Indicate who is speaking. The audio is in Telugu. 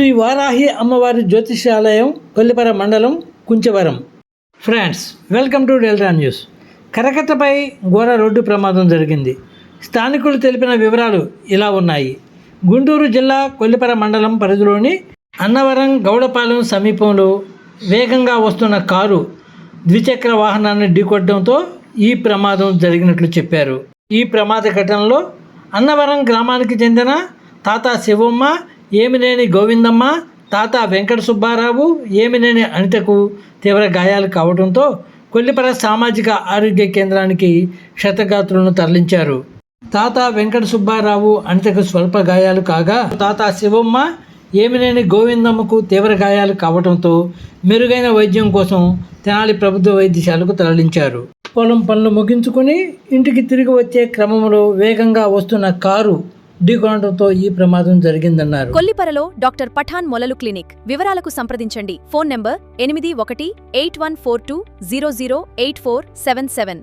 Speaker 1: శ్రీ వారాహి అమ్మవారి జ్యోతిషాలయం కొల్లిపర మండలం Kunchavaram. Friends, welcome to delta news. కరకట్టపై ఘోర రోడ్డు ప్రమాదం జరిగింది. స్థానికులు తెలిపిన వివరాలు ఇలా ఉన్నాయి. గుంటూరు జిల్లా కొల్లిపర మండలం పరిధిలోని అన్నవరం గౌడపాలెం సమీపంలో వేగంగా వస్తున్న కారు ద్విచక్ర వాహనాన్ని ఢీకొట్టడంతో ఈ ప్రమాదం జరిగినట్లు చెప్పారు. ఈ ప్రమాద ఘటనలో అన్నవరం గ్రామానికి చెందిన తాత శివమ్మ, ఏమినేని గోవిందమ్మ, తాత వెంకట సుబ్బారావు, ఏమినేని అనితకు తీవ్ర గాయాలు కావడంతో కొల్లిపర సామాజిక ఆరోగ్య కేంద్రానికి క్షతగాత్రులను తరలించారు. తాత వెంకట సుబ్బారావు, అనితకు స్వల్ప గాయాలు కాగా, తాత శివమ్మ, ఏమినేని గోవిందమ్మకు తీవ్ర గాయాలు కావడంతో మెరుగైన వైద్యం కోసం తెనాలి ప్రభుత్వ వైద్యశాలకు తరలించారు. పొలం పనులు ముగించుకుని ఇంటికి తిరిగి వచ్చే క్రమంలో వేగంగా వస్తున్న కారు ఢీకొనడంతో ఈ ప్రమాదం జరిగిందన్నారు.
Speaker 2: కొల్లిపరలో డాక్టర్ పఠాన్ మొలలు క్లినిక్. వివరాలకు సంప్రదించండి. Phone number 818142008477.